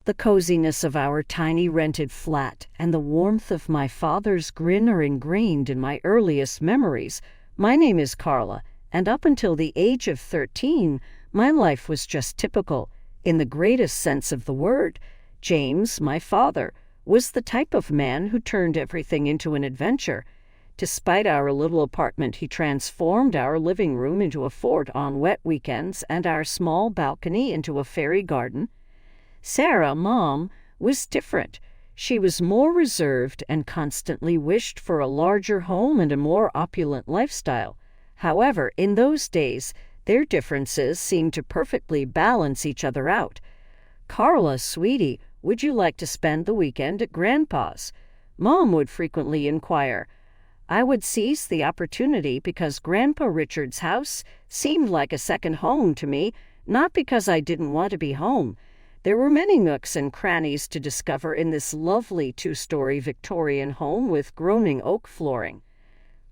The coziness of our tiny rented flat and the warmth of my father's grin are ingrained in my earliest memories. My name is Carla, and up until the age of 13, my life was just typical, in the greatest sense of the word. James, my father, was the type of man who turned everything into an adventure. Despite our little apartment, he transformed our living room into a fort on wet weekends and our small balcony into a fairy garden. Sarah, Mom, was different. She was more reserved and constantly wished for a larger home and a more opulent lifestyle. However, in those days, their differences seemed to perfectly balance each other out. "Carla, sweetie, would you like to spend the weekend at Grandpa's?" Mom would frequently inquire. I would seize the opportunity because Grandpa Richard's house seemed like a second home to me, not because I didn't want to be home. There were many nooks and crannies to discover in this lovely two-story Victorian home with groaning oak flooring.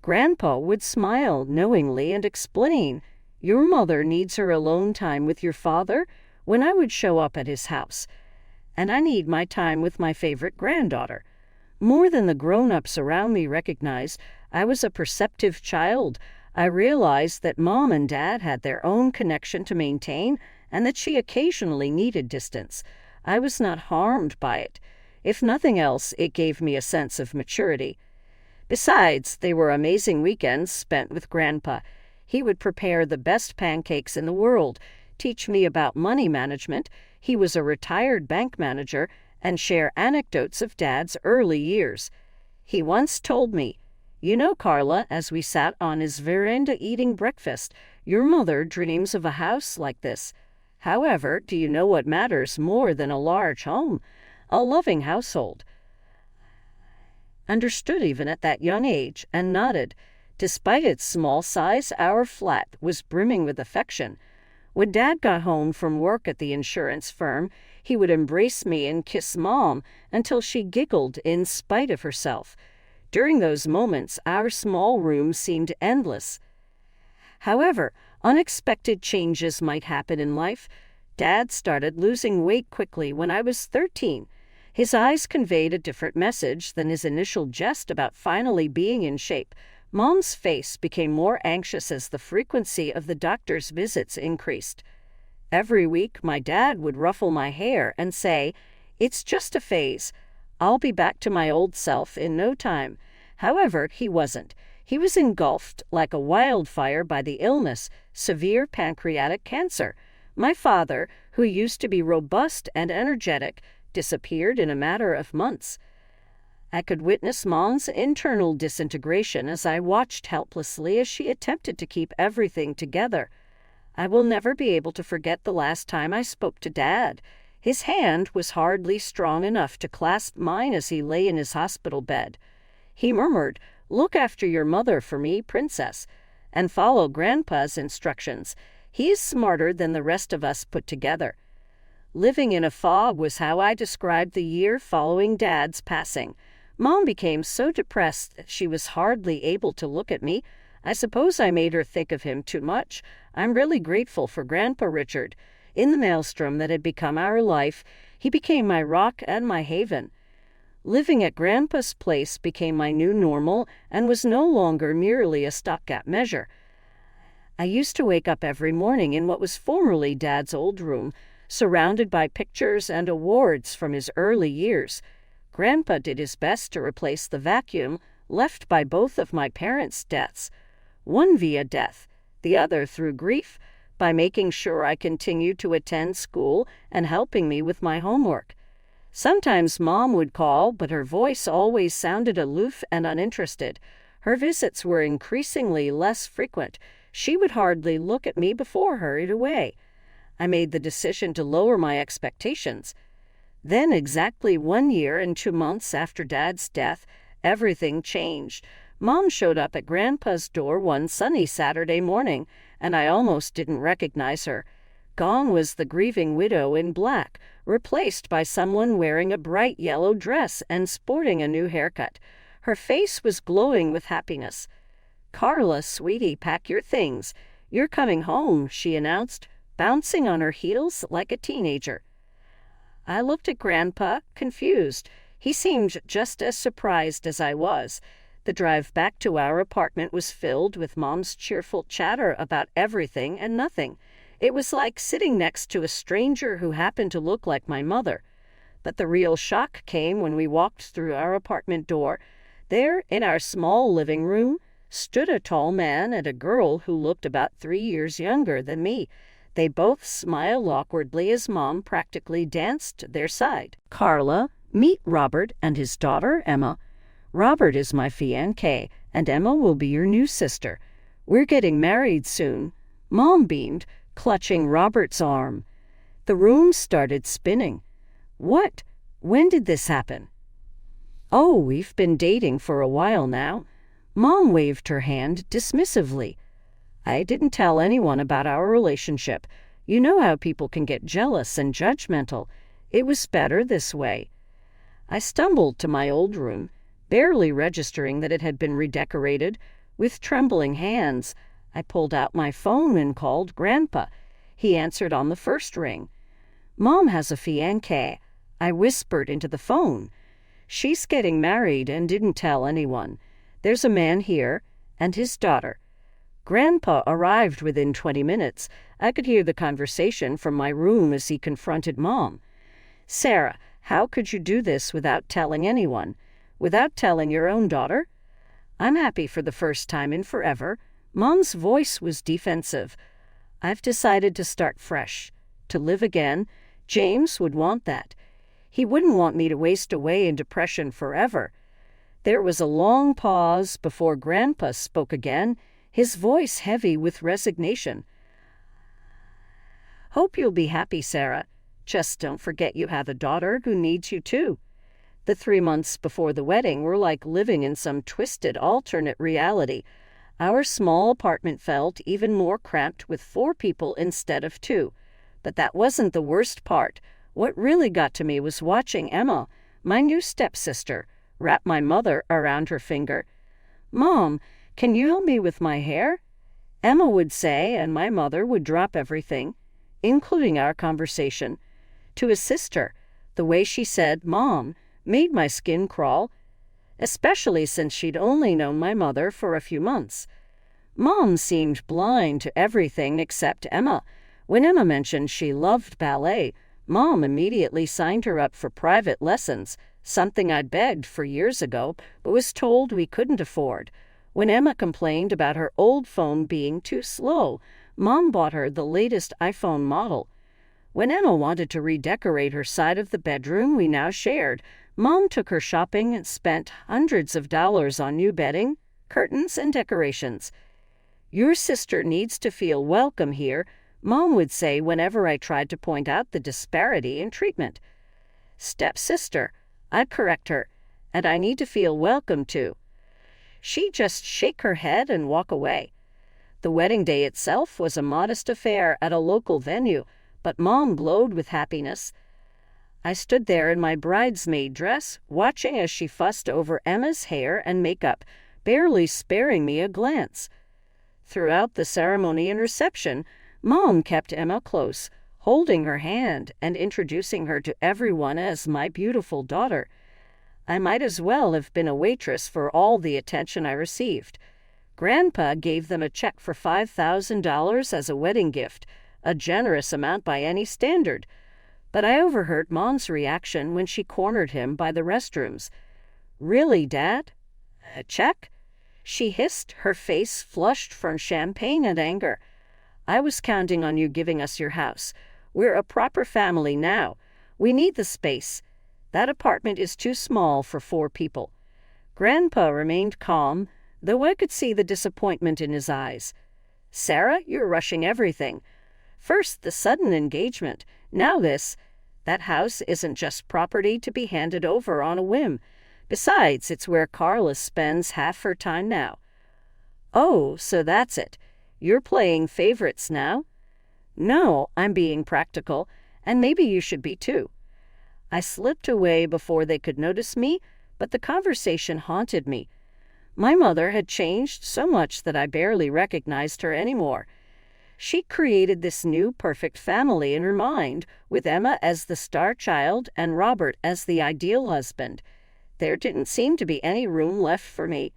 Grandpa would smile knowingly and explain, "Your mother needs her alone time with your father," when I would show up at his house. "And I need my time with my favorite granddaughter." More than the grown-ups around me recognized, I was a perceptive child. I realized that Mom and Dad had their own connection to maintain and that she occasionally needed distance. I was not harmed by it. If nothing else, it gave me a sense of maturity. Besides, they were amazing weekends spent with Grandpa. He would prepare the best pancakes in the world, teach me about money management — he was a retired bank manager — and share anecdotes of Dad's early years. He once told me, "You know, Carla," as we sat on his veranda eating breakfast, "your mother dreams of a house like this. However, do you know what matters more than a large home? A loving household." Understood even at that young age, and nodded. Despite its small size, our flat was brimming with affection. When Dad got home from work at the insurance firm, he would embrace me and kiss Mom until she giggled in spite of herself. During those moments, our small room seemed endless. However, unexpected changes might happen in life. Dad started losing weight quickly when I was 13. His eyes conveyed a different message than his initial jest about finally being in shape. Mom's face became more anxious as the frequency of the doctor's visits increased. Every week, my dad would ruffle my hair and say, "It's just a phase. I'll be back to my old self in no time." However, he wasn't. He was engulfed like a wildfire by the illness, severe pancreatic cancer. My father, who used to be robust and energetic, disappeared in a matter of months. I could witness Mom's internal disintegration as I watched helplessly as she attempted to keep everything together. I will never be able to forget the last time I spoke to Dad. His hand was hardly strong enough to clasp mine as he lay in his hospital bed. He murmured, "Look after your mother for me, Princess, and follow Grandpa's instructions. He is smarter than the rest of us put together." Living in a fog was how I described the year following Dad's passing. Mom became so depressed that she was hardly able to look at me. I suppose I made her think of him too much. I'm really grateful for Grandpa Richard. In the maelstrom that had become our life, he became my rock and my haven. Living at Grandpa's place became my new normal and was no longer merely a stopgap measure. I used to wake up every morning in what was formerly Dad's old room, surrounded by pictures and awards from his early years. Grandpa did his best to replace the vacuum left by both of my parents' deaths, one via death, the other through grief, by making sure I continued to attend school and helping me with my homework. Sometimes Mom would call, but her voice always sounded aloof and uninterested. Her visits were increasingly less frequent. She would hardly look at me before hurried away. I made the decision to lower my expectations. Then, exactly 1 year and 2 months after Dad's death, everything changed. Mom showed up at Grandpa's door one sunny Saturday morning, and I almost didn't recognize her. Gone was the grieving widow in black, replaced by someone wearing a bright yellow dress and sporting a new haircut. Her face was glowing with happiness. "Carla, sweetie, pack your things. You're coming home," she announced, bouncing on her heels like a teenager. I looked at Grandpa, confused. He seemed just as surprised as I was. The drive back to our apartment was filled with Mom's cheerful chatter about everything and nothing. It was like sitting next to a stranger who happened to look like my mother. But the real shock came when we walked through our apartment door. There, in our small living room, stood a tall man and a girl who looked about 3 years younger than me. They both smiled awkwardly as Mom practically danced to their side. "Carla, meet Robert and his daughter, Emma. Robert is my fiancé, and Emma will be your new sister. We're getting married soon." Mom beamed, clutching Robert's arm. The room started spinning. "What? When did this happen?" "Oh, we've been dating for a while now." Mom waved her hand dismissively. "I didn't tell anyone about our relationship. You know how people can get jealous and judgmental. It was better this way." I stumbled to my old room, barely registering that it had been redecorated. With trembling hands, I pulled out my phone and called Grandpa. He answered on the first ring. "Mom has a fiancé," I whispered into the phone. "She's getting married and didn't tell anyone. There's a man here and his daughter." Grandpa arrived within 20 minutes. I could hear the conversation from my room as he confronted Mom. "Sarah, how could you do this without telling anyone? Without telling your own daughter?" "I'm happy for the first time in forever." Mom's voice was defensive. "I've decided to start fresh, to live again. James would want that. He wouldn't want me to waste away in depression forever." There was a long pause before Grandpa spoke again, his voice heavy with resignation. "Hope you'll be happy, Sarah. Just don't forget you have a daughter who needs you too." The 3 months before the wedding were like living in some twisted alternate reality. Our small apartment felt even more cramped with 4 people instead of 2. But that wasn't the worst part. What really got to me was watching Emma, my new stepsister, wrap my mother around her finger. "Mom, can you help me with my hair?" Emma would say, and my mother would drop everything, including our conversation, to assist her. The way she said "Mom" made my skin crawl, especially since she'd only known my mother for a few months. Mom seemed blind to everything except Emma. When Emma mentioned she loved ballet, Mom immediately signed her up for private lessons, something I'd begged for years ago, but was told we couldn't afford. When Emma complained about her old phone being too slow, Mom bought her the latest iPhone model. When Emma wanted to redecorate her side of the bedroom we now shared, Mom took her shopping and spent hundreds of dollars on new bedding, curtains, and decorations. "Your sister needs to feel welcome here," Mom would say whenever I tried to point out the disparity in treatment. "Stepsister," I'd correct her, "and I need to feel welcome too." She'd just shake her head and walk away. The wedding day itself was a modest affair at a local venue, but Mom glowed with happiness. I stood there in my bridesmaid dress, watching as she fussed over Emma's hair and makeup, barely sparing me a glance. Throughout the ceremony and reception, Mom kept Emma close, holding her hand and introducing her to everyone as my beautiful daughter. I might as well have been a waitress for all the attention I received. Grandpa gave them a check for $5,000 as a wedding gift, a generous amount by any standard. But I overheard Mom's reaction when she cornered him by the restrooms. "Really, Dad? A check?" she hissed, her face flushed from champagne and anger. "I was counting on you giving us your house. We're a proper family now. We need the space. That apartment is too small for 4 people. Grandpa remained calm, though I could see the disappointment in his eyes. "Sarah, you're rushing everything. First the sudden engagement, now this. That house isn't just property to be handed over on a whim. Besides, it's where Carla spends half her time now." "Oh, so that's it. You're playing favorites now?" "No, I'm being practical, and maybe you should be too." I slipped away before they could notice me, but the conversation haunted me. My mother had changed so much that I barely recognized her anymore. She created this new perfect family in her mind, with Emma as the star child and Robert as the ideal husband. There didn't seem to be any room left for me.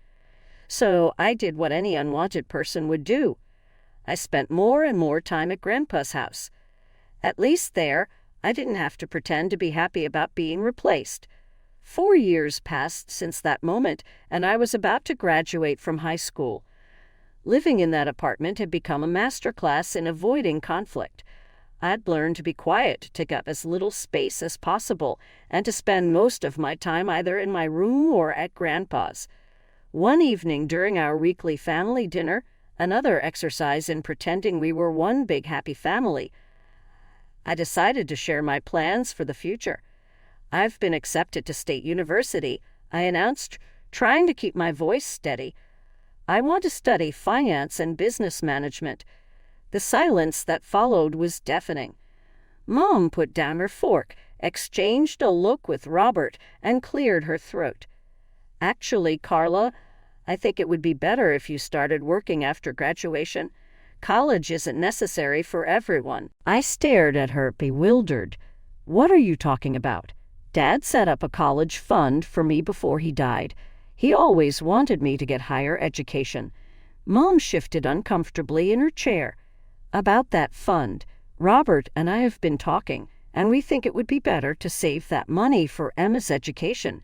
So I did what any unwanted person would do. I spent more and more time at Grandpa's house. At least there, I didn't have to pretend to be happy about being replaced. 4 years passed since that moment, and I was about to graduate from high school. Living in that apartment had become a master class in avoiding conflict. I'd learned to be quiet, to take up as little space as possible, and to spend most of my time either in my room or at Grandpa's. One evening during our weekly family dinner, another exercise in pretending we were one big happy family, I decided to share my plans for the future. I've been accepted to State University, I announced, trying to keep my voice steady. I want to study finance and business management. The silence that followed was deafening. Mom put down her fork, exchanged a look with Robert, and cleared her throat. Actually, Carla, I think it would be better if you started working after graduation. College isn't necessary for everyone. I stared at her, bewildered. What are you talking about? Dad set up a college fund for me before he died. He always wanted me to get higher education. Mom shifted uncomfortably in her chair. About that fund, Robert and I have been talking, and we think it would be better to save that money for Emma's education.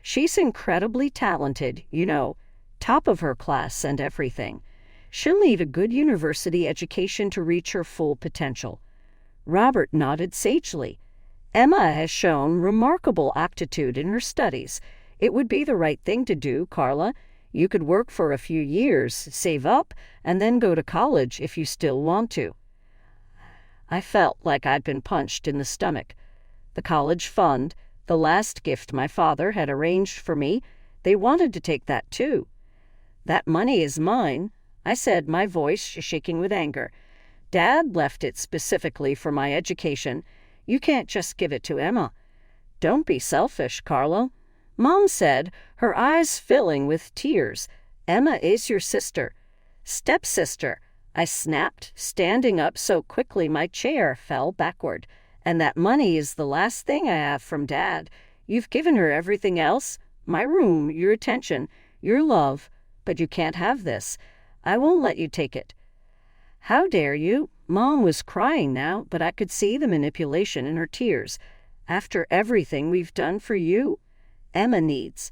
She's incredibly talented, you know, top of her class and everything. She'll need a good university education to reach her full potential. Robert nodded sagely. Emma has shown remarkable aptitude in her studies. It would be the right thing to do, Carla. You could work for a few years, save up, and then go to college if you still want to. I felt like I'd been punched in the stomach. The college fund, the last gift my father had arranged for me, they wanted to take that too. That money is mine, I said, my voice shaking with anger. Dad left it specifically for my education. You can't just give it to Emma. Don't be selfish, Carla. Mom said, her eyes filling with tears. Emma is your sister. Stepsister, I snapped, standing up so quickly my chair fell backward. And that money is the last thing I have from Dad. You've given her everything else, my room, your attention, your love, but you can't have this. I won't let you take it. How dare you? Mom was crying now, but I could see the manipulation in her tears. After everything we've done for you. Emma needs.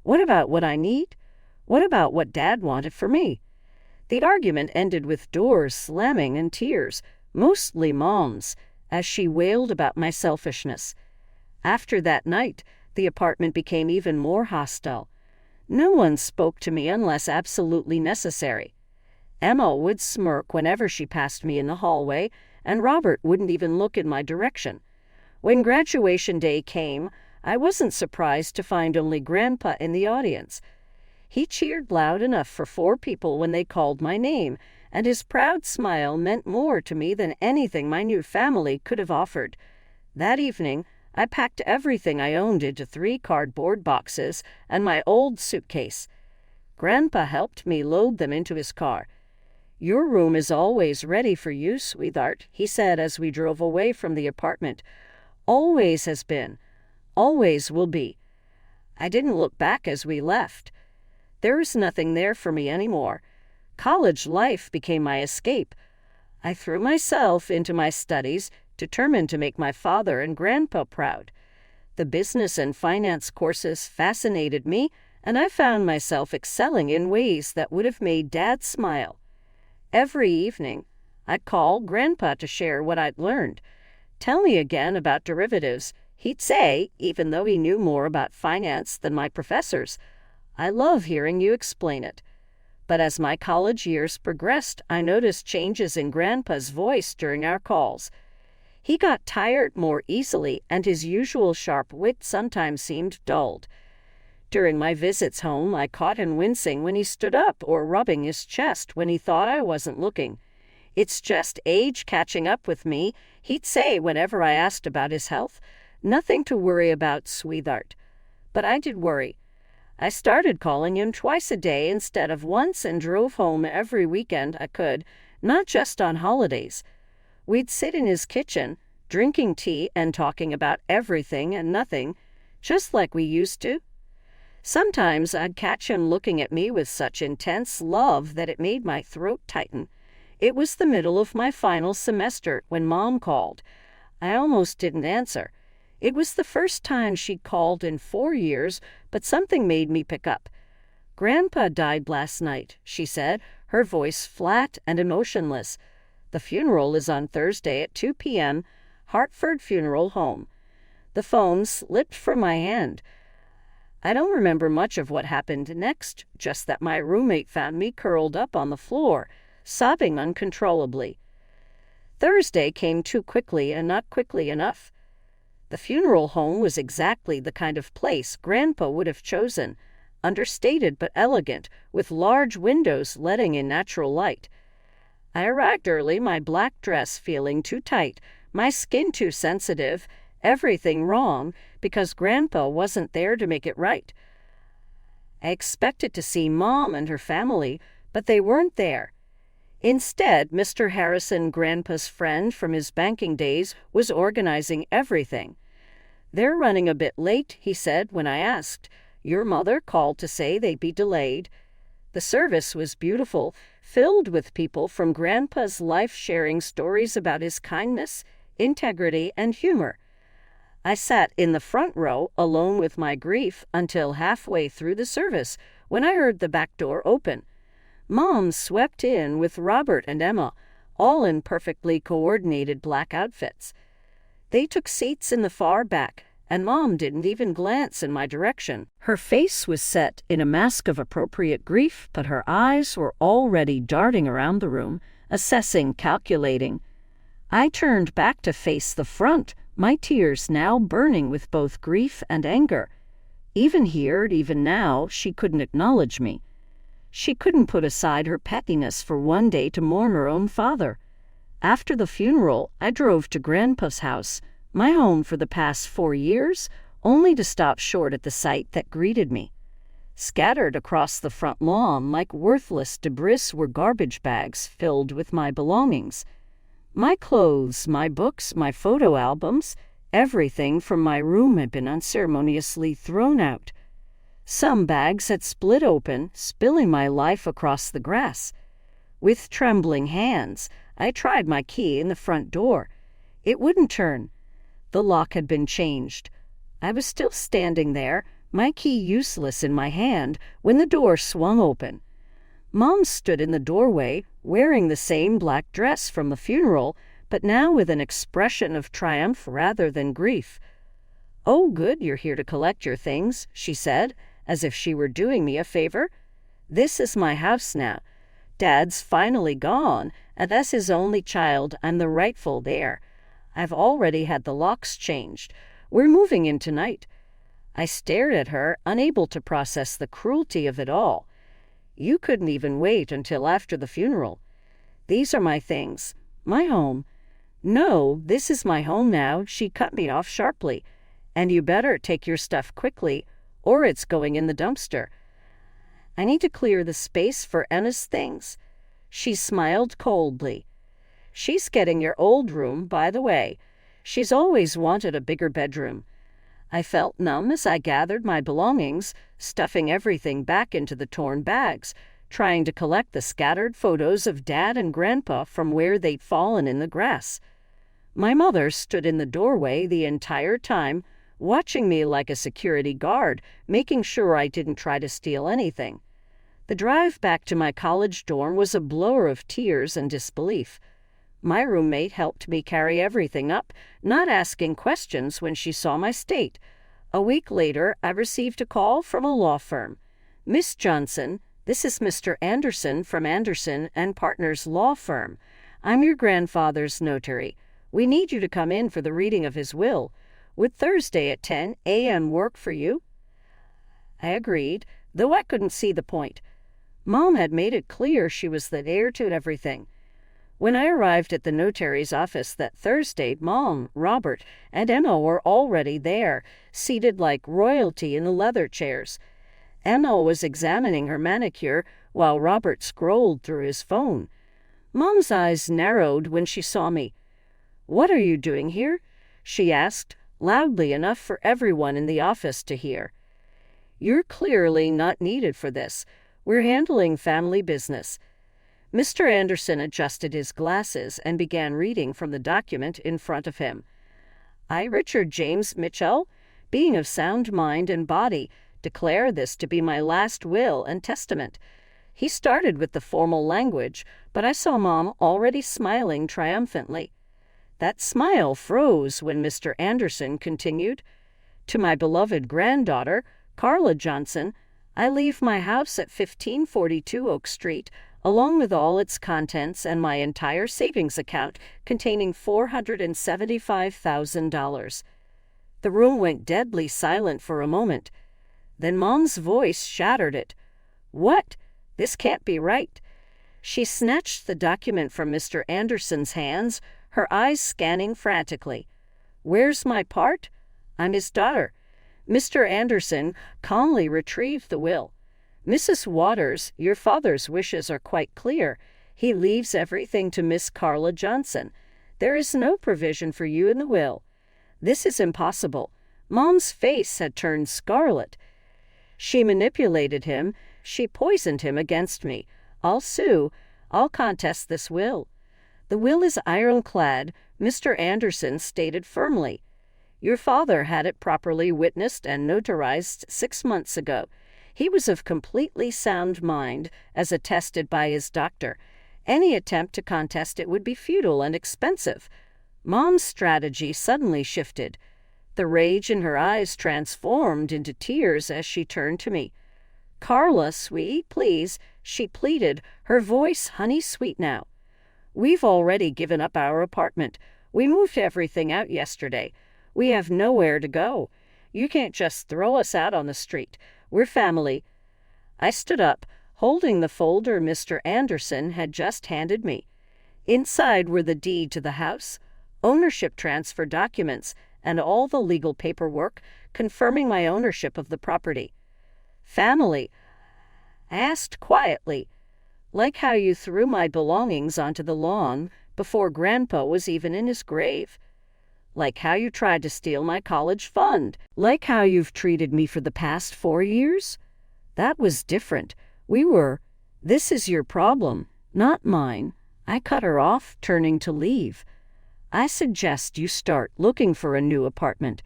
What about what I need? What about what Dad wanted for me? The argument ended with doors slamming and tears, mostly Mom's, as she wailed about my selfishness. After that night, the apartment became even more hostile. No one spoke to me unless absolutely necessary. Emma would smirk whenever she passed me in the hallway, and Robert wouldn't even look in my direction. When graduation day came, I wasn't surprised to find only Grandpa in the audience. He cheered loud enough for 4 people when they called my name, and his proud smile meant more to me than anything my new family could have offered. That evening, I packed everything I owned into 3 cardboard boxes and my old suitcase. Grandpa helped me load them into his car. Your room is always ready for you, sweetheart, he said as we drove away from the apartment. Always has been. Always will be. I didn't look back as we left. There was nothing there for me anymore. College life became my escape. I threw myself into my studies, determined to make my father and Grandpa proud. The business and finance courses fascinated me, and I found myself excelling in ways that would have made Dad smile. Every evening, I'd call Grandpa to share what I'd learned. Tell me again about derivatives, he'd say, even though he knew more about finance than my professors. I love hearing you explain it. But as my college years progressed, I noticed changes in Grandpa's voice during our calls. He got tired more easily, and his usual sharp wit sometimes seemed dulled. During my visits home, I caught him wincing when he stood up or rubbing his chest when he thought I wasn't looking. It's just age catching up with me, he'd say whenever I asked about his health. Nothing to worry about, sweetheart. But I did worry. I started calling him twice a day instead of once and drove home every weekend I could, not just on holidays. We'd sit in his kitchen, drinking tea and talking about everything and nothing, just like we used to. Sometimes I'd catch him looking at me with such intense love that it made my throat tighten. It was the middle of my final semester when Mom called. I almost didn't answer. It was the first time she'd called in 4 years, but something made me pick up. "Grandpa died last night," she said, her voice flat and emotionless. "The funeral is on Thursday at 2 p.m., Hartford Funeral Home." The phone slipped from my hand. I don't remember much of what happened next, just that my roommate found me curled up on the floor, sobbing uncontrollably. Thursday came too quickly and not quickly enough. The funeral home was exactly the kind of place Grandpa would have chosen, understated but elegant, with large windows letting in natural light. I arrived early, my black dress feeling too tight, my skin too sensitive, everything wrong, because Grandpa wasn't there to make it right. I expected to see Mom and her family, but they weren't there. Instead, Mr. Harrison, Grandpa's friend from his banking days, was organizing everything. "They're running a bit late," he said when I asked. "Your mother called to say they'd be delayed." The service was beautiful, filled with people from Grandpa's life sharing stories about his kindness, integrity, and humor. I sat in the front row, alone with my grief, until halfway through the service, when I heard the back door open. Mom swept in with Robert and Emma, all in perfectly coordinated black outfits. They took seats in the far back, and Mom didn't even glance in my direction. Her face was set in a mask of appropriate grief, but her eyes were already darting around the room, assessing, calculating. I turned back to face the front, my tears now burning with both grief and anger. Even here, even now, she couldn't acknowledge me. She couldn't put aside her pettiness for one day to mourn her own father. After the funeral, I drove to Grandpa's house, my home for the past 4 years, only to stop short at the sight that greeted me. Scattered across the front lawn like worthless debris were garbage bags filled with my belongings. My clothes, my books, my photo albums, everything from my room had been unceremoniously thrown out. Some bags had split open, spilling my life across the grass. With trembling hands, I tried my key in the front door. It wouldn't turn. The lock had been changed. I was still standing there, my key useless in my hand, when the door swung open. Mom stood in the doorway, wearing the same black dress from the funeral, but now with an expression of triumph rather than grief. "Oh, good, you're here to collect your things," she said, as if she were doing me a favor. "This is my house now. Dad's finally gone, and as his only child, I'm the rightful heir. I've already had the locks changed. We're moving in tonight." I stared at her, unable to process the cruelty of it all. "You couldn't even wait until after the funeral." "These are my things. My home." "No, this is my home now," she cut me off sharply. "And you better take your stuff quickly, or it's going in the dumpster. I need to clear the space for Enna's things." She smiled coldly. "She's getting your old room, by the way. She's always wanted a bigger bedroom." I felt numb as I gathered my belongings, stuffing everything back into the torn bags, trying to collect the scattered photos of Dad and Grandpa from where they'd fallen in the grass. My mother stood in the doorway the entire time, watching me like a security guard, making sure I didn't try to steal anything. The drive back to my college dorm was a blur of tears and disbelief. My roommate helped me carry everything up, not asking questions when she saw my state. A week later, I received a call from a law firm. "Miss Johnson, this is Mr. Anderson from Anderson and Partners Law Firm. I'm your grandfather's notary. We need you to come in for the reading of his will. Would Thursday at 10 a.m. work for you?" I agreed, though I couldn't see the point. Mom had made it clear she was the heir to everything. When I arrived at the notary's office that Thursday, Mom, Robert, and Emma were already there, seated like royalty in the leather chairs. Emma was examining her manicure while Robert scrolled through his phone. Mom's eyes narrowed when she saw me. "What are you doing here?" she asked, loudly enough for everyone in the office to hear. "You're clearly not needed for this. We're handling family business." Mr. Anderson adjusted his glasses and began reading from the document in front of him. "I, Richard James Mitchell, being of sound mind and body, declare this to be my last will and testament." He started with the formal language, but I saw Mom already smiling triumphantly. That smile froze when Mr. Anderson continued, "To my beloved granddaughter, Carla Johnson, I leave my house at 1542 Oak Street, along with all its contents and my entire savings account containing $475,000. The room went deadly silent for a moment. Then Mom's voice shattered it. "What? This can't be right." She snatched the document from Mr. Anderson's hands, her eyes scanning frantically. "Where's my part? I'm his daughter." Mr. Anderson calmly retrieved the will. "Mrs. Waters, your father's wishes are quite clear. He leaves everything to Miss Carla Johnson. There is no provision for you in the will." "This is impossible." Mom's face had turned scarlet. "She manipulated him. She poisoned him against me. I'll sue. I'll contest this will." "The will is ironclad," Mr. Anderson stated firmly. "Your father had it properly witnessed and notarized 6 months ago. He was of completely sound mind, as attested by his doctor. Any attempt to contest it would be futile and expensive." Mom's strategy suddenly shifted. The rage in her eyes transformed into tears as she turned to me. "Carla, sweetie, please," she pleaded, her voice honey-sweet now. "We've already given up our apartment. We moved everything out yesterday. We have nowhere to go. You can't just throw us out on the street. We're family." I stood up, holding the folder Mr. Anderson had just handed me. Inside were the deed to the house, ownership transfer documents, and all the legal paperwork confirming my ownership of the property. "Family?" I asked quietly. "Like how you threw my belongings onto the lawn before Grandpa was even in his grave. Like how you tried to steal my college fund. Like how you've treated me for the past 4 years. That was different. This is your problem, not mine." I cut her off, turning to leave. "I suggest you start looking for a new apartment."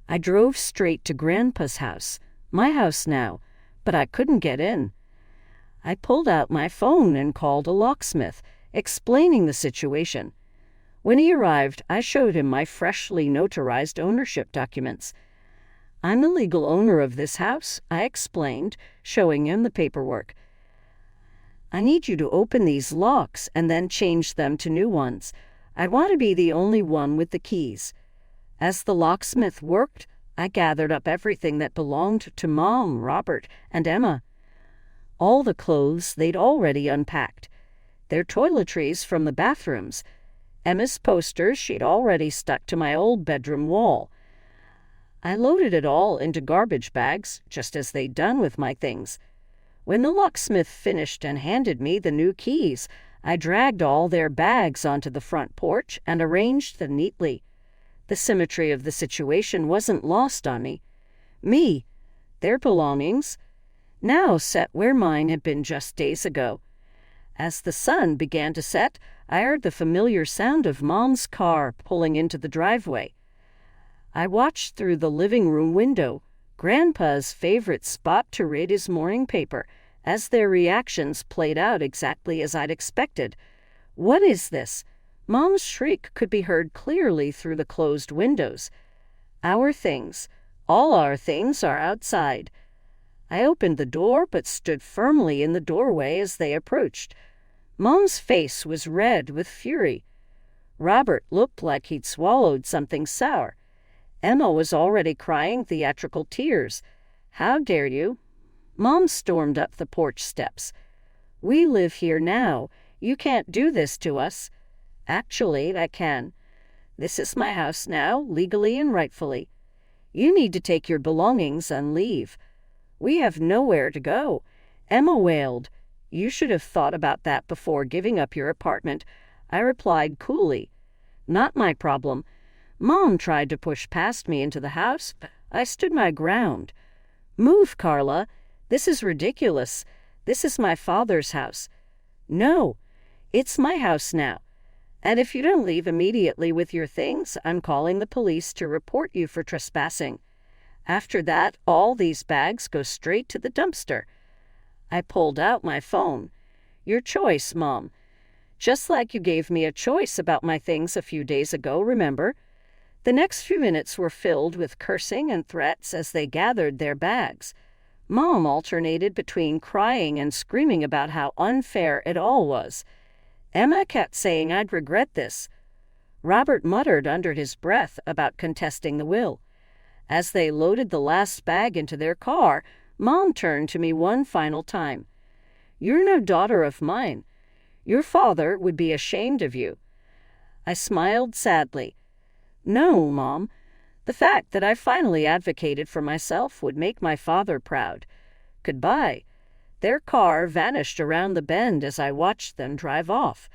I drove straight to Grandpa's house, my house now, but I couldn't get in. I pulled out my phone and called a locksmith, explaining the situation. When he arrived, I showed him my freshly notarized ownership documents. "I'm the legal owner of this house," I explained, showing him the paperwork. "I need you to open these locks and then change them to new ones. I want to be the only one with the keys." As the locksmith worked, I gathered up everything that belonged to Mom, Robert, and Emma. All the clothes they'd already unpacked. Their toiletries from the bathrooms. Emma's posters she'd already stuck to my old bedroom wall. I loaded it all into garbage bags, just as they'd done with my things. When the locksmith finished and handed me the new keys, I dragged all their bags onto the front porch and arranged them neatly. The symmetry of the situation wasn't lost on me. Their belongings, now set where mine had been just days ago. As the sun began to set, I heard the familiar sound of Mom's car pulling into the driveway. I watched through the living room window, Grandpa's favorite spot to read his morning paper, as their reactions played out exactly as I'd expected. "What is this?" Mom's shriek could be heard clearly through the closed windows. "Our things, all our things, are outside." I opened the door but stood firmly in the doorway as they approached. Mom's face was red with fury. Robert looked like he'd swallowed something sour. Emma was already crying theatrical tears. "How dare you?" Mom stormed up the porch steps. "We live here now. You can't do this to us." "Actually, I can. This is my house now, legally and rightfully. You need to take your belongings and leave." We have nowhere to go." Emma wailed. "You should have thought about that before giving up your apartment," I replied coolly. "Not my problem. Mom tried to push past me into the house, but I stood my ground." "Move, Carla. This is ridiculous. This is my father's house." "No, it's my house now. And if you don't leave immediately with your things, I'm calling the police to report you for trespassing. After that, all these bags go straight to the dumpster." I pulled out my phone. "Your choice, Mom. Just like you gave me a choice about my things a few days ago, remember?" The next few minutes were filled with cursing and threats as they gathered their bags. Mom alternated between crying and screaming about how unfair it all was. Emma kept saying I'd regret this. Robert muttered under his breath about contesting the will. As they loaded the last bag into their car, Mom turned to me one final time. "You're no daughter of mine. Your father would be ashamed of you." I smiled sadly. "No, Mom. The fact that I finally advocated for myself would make my father proud. Goodbye." Their car vanished around the bend as I watched them drive off.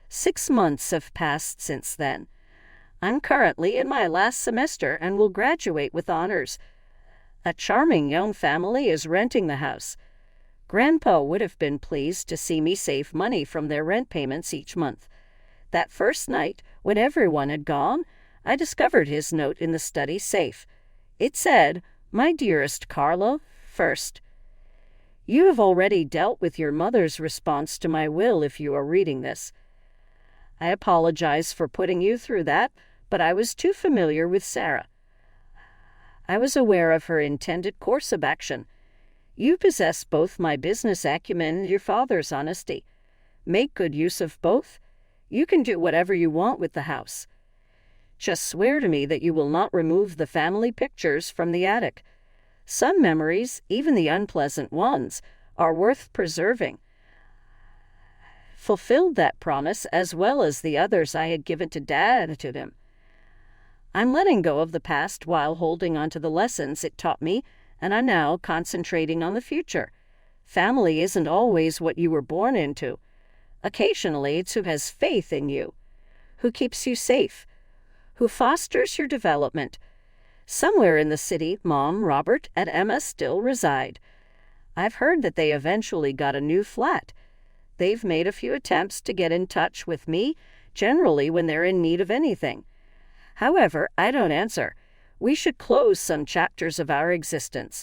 6 months have passed since then. I'm currently in my last semester and will graduate with honors. A charming young family is renting the house. Grandpa would have been pleased to see me save money from their rent payments each month. That first night, when everyone had gone, I discovered his note in the study safe. It said, "My dearest Carla, first." You have already dealt with your mother's response to my will if you are reading this. I apologize for putting you through that, but I was too familiar with Sarah. I was aware of her intended course of action. You possess both my business acumen and your father's honesty. Make good use of both. You can do whatever you want with the house. Just swear to me that you will not remove the family pictures from the attic. Some memories, even the unpleasant ones, are worth preserving. Fulfilled that promise as well as the others I had given to Dad and to him. I'm letting go of the past while holding on to the lessons it taught me, and I'm now concentrating on the future. Family isn't always what you were born into. Occasionally it's who has faith in you, who keeps you safe, who fosters your development. Somewhere in the city, Mom, Robert, and Emma still reside. I've heard that they eventually got a new flat. They've made a few attempts to get in touch with me, generally when they're in need of anything. However, I don't answer. We should close some chapters of our existence.